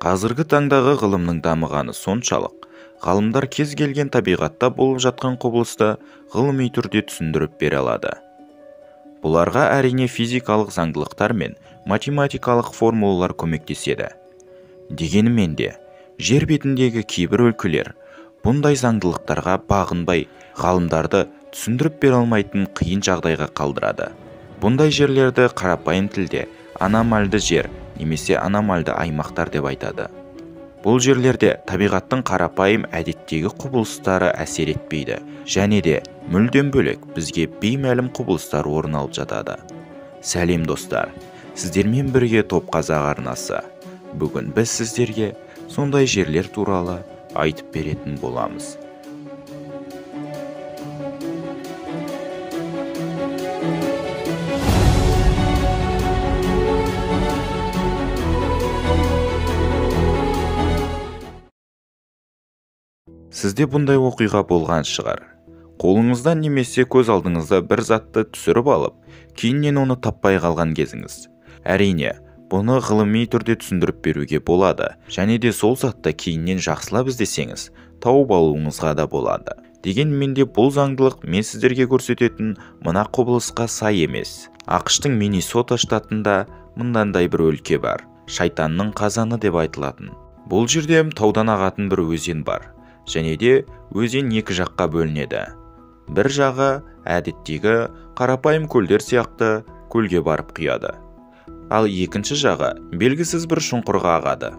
Қазіргі таңдағы ғылымның дамығаны соншалық, ғалымдар кез келген табиғатта болып жатқан құбылысты ғылыми түрде түсіндіріп бере алады. Бұларға әрине физикалық заңдылықтар мен математикалық формулалар көмектеседі. Дегенмен де, жер бетіндегі кейбір өлкелер бұндай заңдылықтарға бағынбай ғалымдарды түсіндіріп бере алмайтын қиын жағдайға қалдырады. Бұндай жерлерді қарапайым тілде аномальды жер немесе аномальды аймақтар деп айтады. Бұл жерлерде табиғаттың қарапайым әдеттегі құбылыстары әсер етпейді, және де мүлдем бөлек бізге беймәлім құбылыстар орын алып жатады. Сәлем достар, сіздермен бірге Топ Қазақ арнасы. Бүгін біз сіздерге сондай жерлер туралы айтып беретін боламыз. Сізде бұндай оқиға болған шығар. Қолыңыздан немесе көз алдыңызда бір затты түсіріп алып, кейіннен оны таппай қалған кезіңіз. Әрине, бұны ғылыми түрде түсіндіріп беруге болады, және де сол затты кейіннен жақсылап іздесеңіз, тауып алуыңызға да болады. Дегенмен де бұл заңдылық мен сіздерге көрсететін мына құбылысқа сай емес. ақш-тың Миннесота штатында мынандай бір өлке бар. Шайтанның қазаны деп айтылатын. Бұл жерде таудан ағатын бір өзен бар. Және де өзен екі жаққа бөлінеді. Бір жағы әдеттегі қарапайым көлдер сияқты көлге барып құяды. Ал екінші жағы белгісіз бір шұңқырға ағады.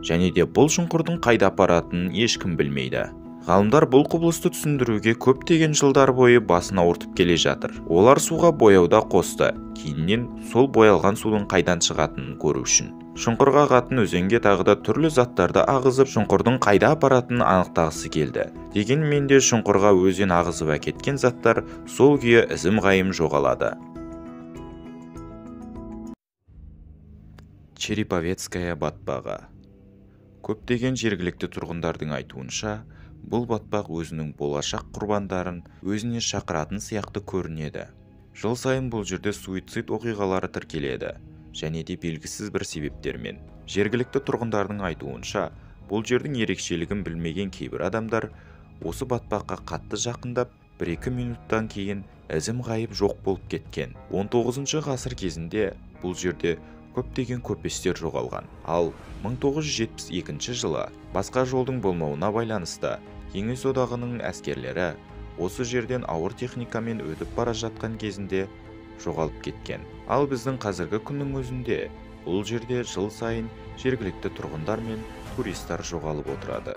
Және де бұл шұңқырдың қайда апаратынын ешкім білмейді. Ғалымдар бұл құбылысты түсіндіруге көптеген жылдар бойы басын ауыртып келе жатыр. Олар суға бояуда қосты. Кейіннен сол боялған судың қайдан шығатынын көру үшін шұңқырға ағатын өзенге тағы да түрлі заттарды ағызып, шұңқырдың қайда апаратынын анықтағысы келді. Дегенмен де шұңқырға өзен ағызып әкеткен заттар сол күйі ізім-ғайым жоғалады. Череповецкая батпағы. Көптеген жергілікті тұрғындардың айтуынша, бұл батпақ өзінің болашақ құрбандарын өзіне шақыратын сияқты көрінеді. Жыл сайын бұл жерде суицид оқиғалары тіркеледі, және де белгісіз бір себептермен. Жергілікті тұрғындардың айтуынша, бұл жердің ерекшелігін білмеген кейбір адамдар осы батпаққа қатты жақындап, 1-2 минуттан кейін ізім ғайып жоқ болып кеткен. 19 ғасыр кезінде бұл жерде көптеген көпестер жоғалған. Ал 1972 жылы басқа жолдың болмауына байланысты Кеңес одағының әскерлері осы жерден ауыр техникамен өтіп бара жатқан кезінде жоғалып кеткен. Ал біздің қазіргі күннің өзінде бұл жерде жыл сайын жергілікті тұрғындар мен туристер жоғалып отырады.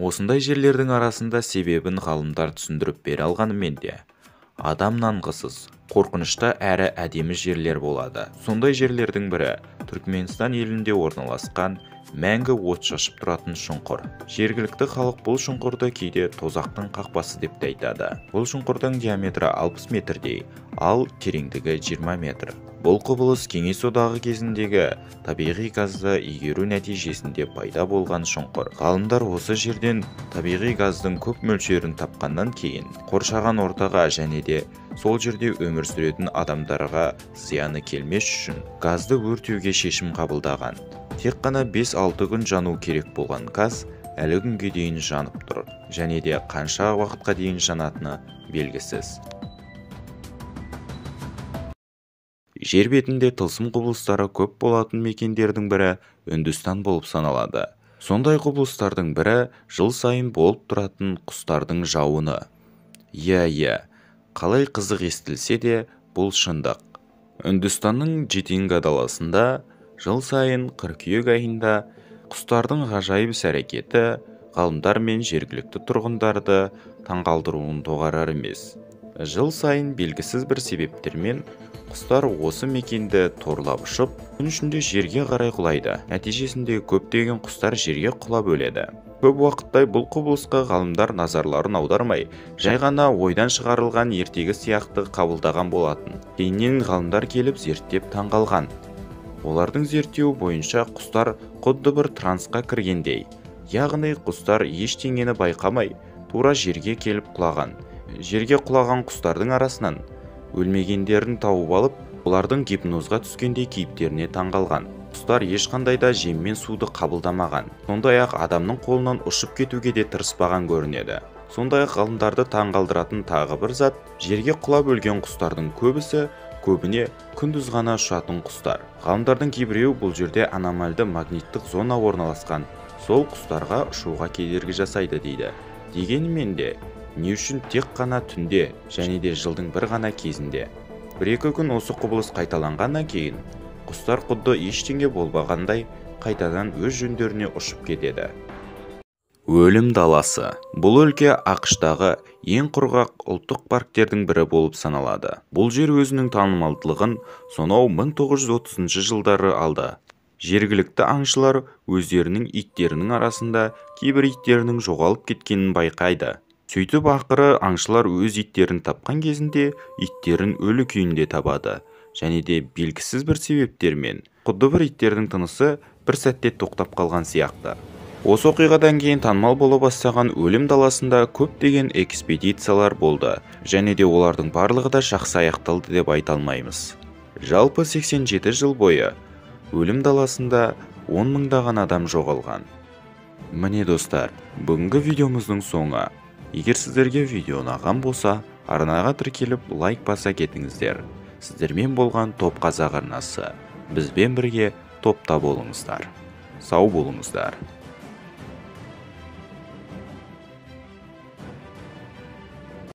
Осындай жерлердің арасында себебін ғалымдар түсіндіріп бере алғанымен де, адам нанғысыз, қорқынышты әрі әдемі жерлер болады. Сондай жерлердің бірі Түркменстан елінде орналасқан мәңгі от шашып тұратын шұңқыр. Жергілікті халық бұл шұңқырды кейде тозақтың қақпасы деп те айтады. Бұл шұңқырдың диаметрі 60 метрдей, ал тереңдігі 20 метр. Бұл құбылыс Кеңес одағы кезіндегі табиғи газды игеру нәтижесінде пайда болған шұңқыр. Ғалымдар осы жерден табиғи газдың көп мөлшерін тапқаннан кейін, қоршаған ортаға және де сол жерде өмір сүретін адамдарға зияны келмес үшін газды өртеуге шешім қабылдаған. Тек қана 5-6 күн жану керек болған газ әлі күнге дейін жанып тұр, және де қанша уақытқа дейін жанатыны белгісіз. Жер бетінде тылсым құбылыстары көп болатын мекендердің бірі Үндістан болып саналады. Сондай құбылыстардың бірі жыл сайын болып тұратын құстардың жауыны. Иә, қалай қызық естілсе де, бұл шындық. Үндістанның Джитинга даласында жыл сайын қыркүйек айында құстардың ғажайып іс-әрекеті ғалымдар мен жергілікті тұрғындарды таңғалдыруын доғарар емес. Жыл сайын белгісіз бір себептермен құстар осы мекенді торлап ұшып, күн ішінде жерге қарай құлайды. Нәтижесінде көптеген құстар жерге құлап өледі. Көп уақыттай бұл құбылысқа ғалымдар назарларын аудармай, жай ғана ойдан шығарылған ертегі сияқты қабылдаған болатын. Кейіннен ғалымдар келіп зерттеп таңғалған. Олардың зерттеуі бойынша құстар құдды бір трансқа кіргендей, яғни құстар ештеңені байқамай, тура жерге келіп құлаған. Жерге құлаған құстардың арасынан өлмегендерін тауып алып, олардың гипнозға түскендей кейіптеріне таңғалған. Құстар ешқандай да жем мен суды қабылдамаған, сондай-ақ адамның қолынан ұшып кетуге де тырыспаған көрінеді. Сондай-ақ ғалымдарды таңғалдыратын тағы бір зат, жерге құлап өлген құстардың көбіне күндіз ғана ұшатын құстар. Ғалымдардың кейбіреуі бұл жерде аномальды магниттік зона орналасқан, сол құстарға ұшуға кедергі жасайды дейді. Дегенмен де, не үшін тек қана түнде және де жылдың бір ғана кезінде? 1-2 күн осы құбылыс қайталанғаннан кейін, құстар құдды ештеңе болмағандай қайтадан өз жөндеріне ұшып кетеді. Өлім даласы. Бұл өлке ақш-тағы ең құрғақ ұлттық парктердің бірі болып саналады. Бұл жер өзінің танымалдылығын сонау 1930 жылдары алды. Жергілікті аңшылар өздерінің иттерінің арасында кейбір иттерінің жоғалып кеткенін байқайды. Сөйтіп ақыры аңшылар өз иттерін тапқан кезінде иттерін өлі күйінде табады. Және де белгісіз бір себептермен құдды бір иттердің тынысы бір сәтте тоқтап қалған сияқты. Осы оқиғадан кейін танымал бола бастаған өлім даласында көптеген экспедициялар болды, және де олардың барлығы да жақсы аяқталды деп айта алмаймыз. Жалпы 87 жыл бойы өлім даласында 10 мыңдаған адам жоғалған. Міне достар, бүгінгі видеомыздың соңы. Егер сіздерге видео ұнаған болса, арнаға тіркеліп лайк баса кетіңіздер. Сіздермен болған Топ Қазақ арнасы. Бізбен бірге топта болыңыздар. Сау болыңыздар.